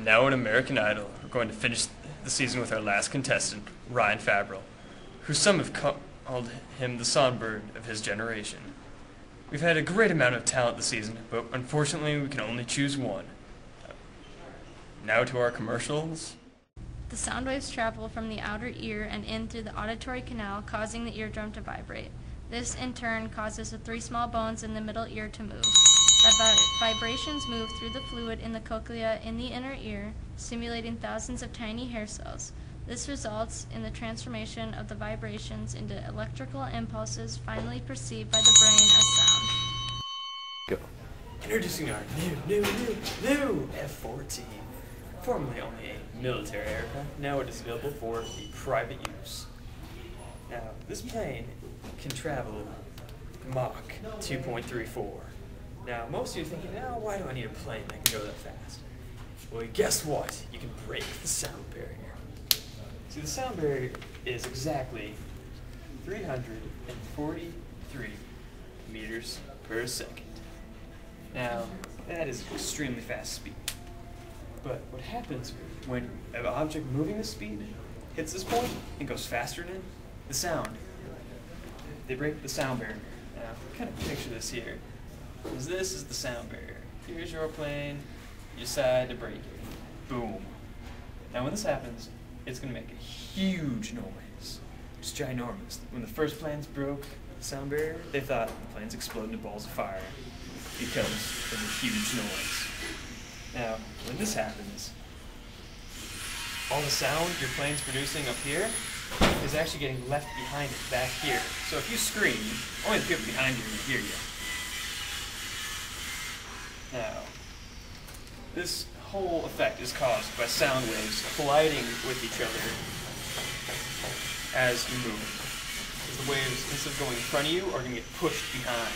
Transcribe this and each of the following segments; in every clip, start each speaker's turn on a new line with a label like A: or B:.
A: Now in American Idol, we're going to finish the season with our last contestant, Ryan Fabbro, who some have called him the songbird of his generation. We've had a great amount of talent this season, but unfortunately we can only choose one. Now to our commercials.
B: The sound waves travel from the outer ear and in through the auditory canal, causing the eardrum to vibrate. This, in turn, causes the three small bones in the middle ear to move. The vibrations move through the fluid in the cochlea in the inner ear, stimulating thousands of tiny hair cells. This results in the transformation of the vibrations into electrical impulses finally perceived by the brain as sound.
A: Go. Introducing our new F-14. Formerly only a military aircraft, now it is available for the private use. Now, this plane can travel Mach 2.34. Now, most of you are thinking, now why do I need a plane that can go that fast? Well, guess what? You can break the sound barrier. See, the sound barrier is exactly 343 meters per second. Now, that is extremely fast speed. But what happens when an object moving this speed hits this point and goes faster than the sound? They break the sound barrier. Now, kind of picture this here. Because this is the sound barrier. Here's your plane, you decide to break it. Boom. Now when this happens, it's going to make a huge noise. It's ginormous. When the first planes broke the sound barrier, they thought the planes exploded into balls of fire because of the huge noise. Now, when this happens, all the sound your plane's producing up here is actually getting left behind it back here. So if you scream, only the people behind you will hear you. Now, this whole effect is caused by sound waves colliding with each other as you move. The waves, instead of going in front of you, are going to get pushed behind.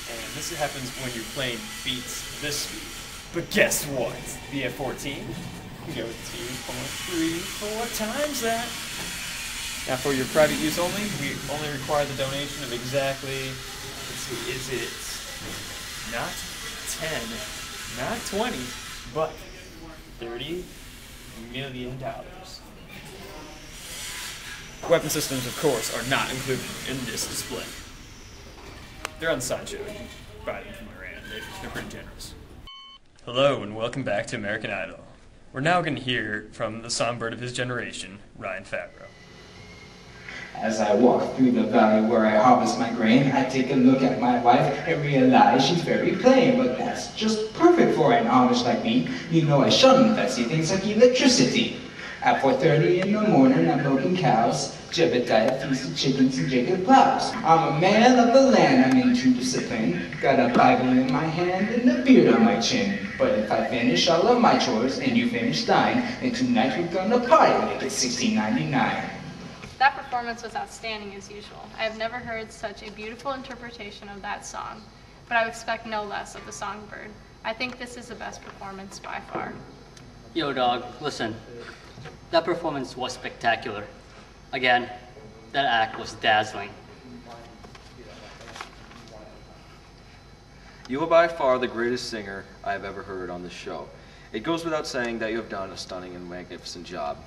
A: And this happens when your plane beats this speed. But guess what? The F-14 can go 2.34 times that. Now for your private use only, we only require the donation of exactly, let's see, is it not 10, not 20, but $30 million. Weapon systems, of course, are not included in this display. They're on the sideshow. You can buy them from Iran. They're pretty generous. Hello, and welcome back to American Idol. We're now going to hear from the songbird of his generation, Ryan Fabbro.
C: As I walk through the valley where I harvest my grain, I take a look at my wife and realize she's very plain, but that's just perfect for an Amish like me. You know I shun fancy things like electricity. At 4:30 in the morning, I'm milking cows. Jebediah feasted chickens and Jacob plows. I'm a man of the land, I'm into discipline. Got a Bible in my hand and a beard on my chin. But if I finish all of my chores and you finish thine, then tonight we're gonna party like it's $16.99.
B: That performance was outstanding as usual. I have never heard such a beautiful interpretation of that song, but I would expect no less of the songbird. I think this is the best performance by far.
D: Yo dog, listen. That performance was spectacular. Again, that act was dazzling.
E: You are by far the greatest singer I have ever heard on this show. It goes without saying that you have done a stunning and magnificent job.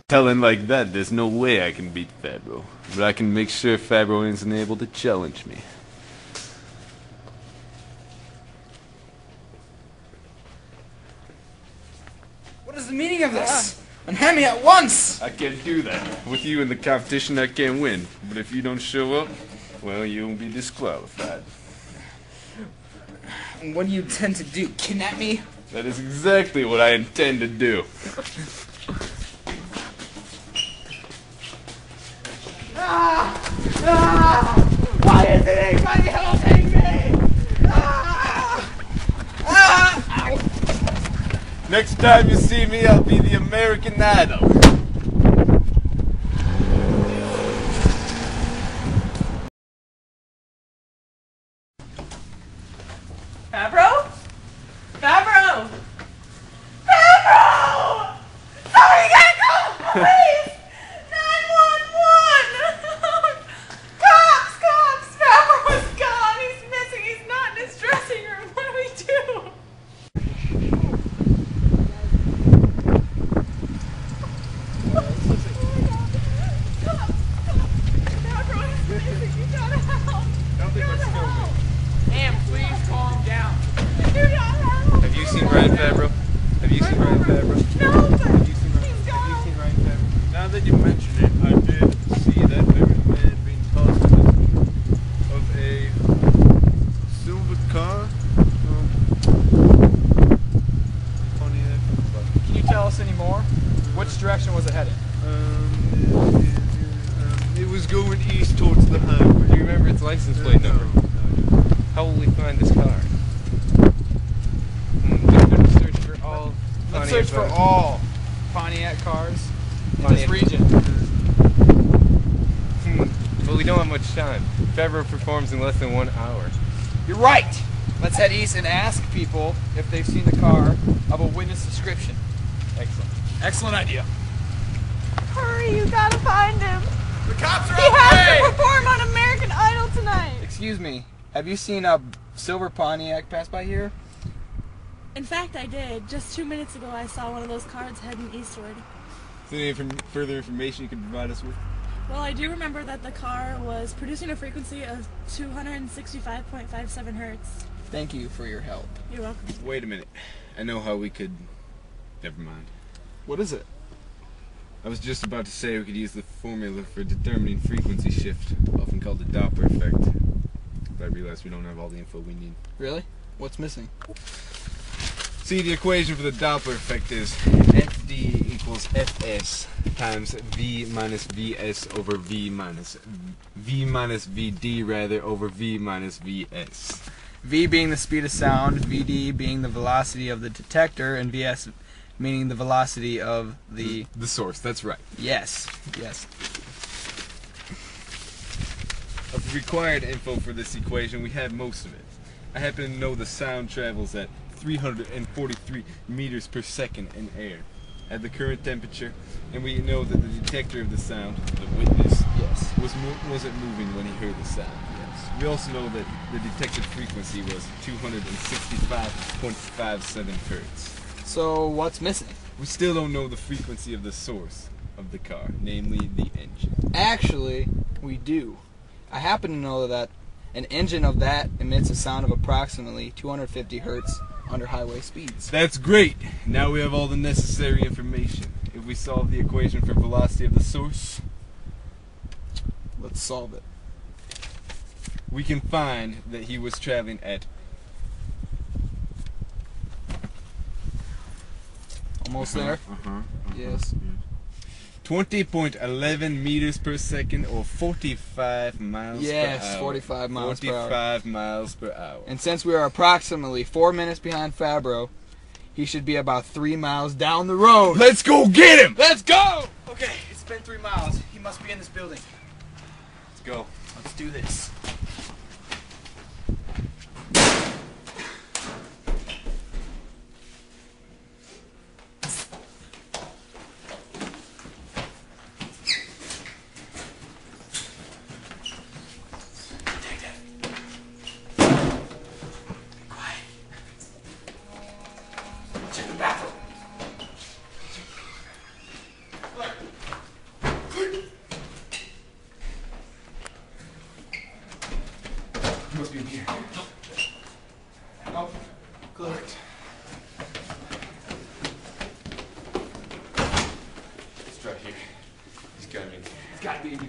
F: Telling like that, there's no way I can beat Fabbro, but I can make sure Fabbro isn't able to challenge me.
G: What is the meaning of this? Unhand me at once!
F: I can't do that. With you in the competition, I can't win. But if you don't show up, well, you'll be disqualified.
G: What do you intend to do? Kidnap me?
F: That is exactly what I intend to do.
G: Why isn't anybody helping me? Ow.
F: Next time you see me, I'll be the American Idol.
H: Fabbro? Fabbro! Fabbro! Somebody gotta call the police! 911! Cops! Fabbro is gone! He's missing! He's not in his dressing room! What do we do?
F: seen Ryan Fabbro? Have you seen Ryan Fabbro?
H: No, but
F: Have you seen Ryan Fabbro? Now that you mention it, I did see that there was a man being tossed in the trunk of a silver car. Pontiac.
G: Can you tell us any more? Which direction was it headed?
F: It was going east towards the highway.
I: Do you remember its license plate number?
F: No.
I: How will we find this car? We're going to search for all
G: Let's
I: Pontiac
G: search for
I: cars.
G: all Pontiac cars in
I: Pontiac.
G: this region.
I: But we don't have much time. Fabbro performs in less than 1 hour.
G: You're right. Let's head east and ask people if they've seen the car of a witness description.
I: Excellent.
G: Excellent idea.
H: hurry, you gotta find him.
G: The cops are
H: He
G: on the
H: has
G: way!
H: to perform on American Idol tonight.
G: Excuse me, have you seen a silver Pontiac pass by here?
J: In fact, I did. Just 2 minutes ago, I saw one of those cars heading eastward.
F: Is there any further information you can provide us with?
J: Well, I do remember that the car was producing a frequency of 265.57 hertz.
G: Thank you for your help.
J: You're welcome.
F: Wait a minute. I know how we could... Never mind.
G: What is it?
F: I was just about to say we could use the formula for determining frequency shift, often called the Doppler effect. But I realize we don't have all the info we need.
G: Really? What's missing?
F: See, the equation for the Doppler effect is FD equals Fs times V minus Vs over V minus Vd rather over V minus Vs.
G: V being the speed of sound, Vd being the velocity of the detector, and Vs meaning the velocity of the
F: source. That's right.
G: Yes. Yes.
F: Of the required info for this equation, we have most of it. I happen to know the sound travels at 343 meters per second in air at the current temperature, and we know that the detector of the sound, the witness,
G: Yes.
F: wasn't moving when he heard the sound. Yes. We also know that the detected frequency was 265.57 hertz.
G: So what's missing?
F: We still don't know the frequency of the source of the car, namely the engine.
G: Actually, we do. I happen to know that an engine of that emits a sound of approximately 250 hertz under highway speeds.
F: That's great! Now we have all the necessary information. If we solve the equation for velocity of the source,
G: Let's solve it.
F: we can find that he was traveling at
G: Almost there? Yes.
F: 20.11 meters per second, or 45 miles per hour.
G: Yes, 45 miles per hour.
F: 45 miles per hour.
G: And since we are approximately 4 minutes behind Fabbro, he should be about 3 miles down the road.
F: Let's go get him!
G: Let's go! Okay, it's been 3 miles. He must be in this building.
F: Let's go.
G: Let's do this.
H: Check the bathroom.
F: He must be in here.
G: Nope. Close.
F: Let's try here. He's gotta be in here.
G: He's gotta be in here.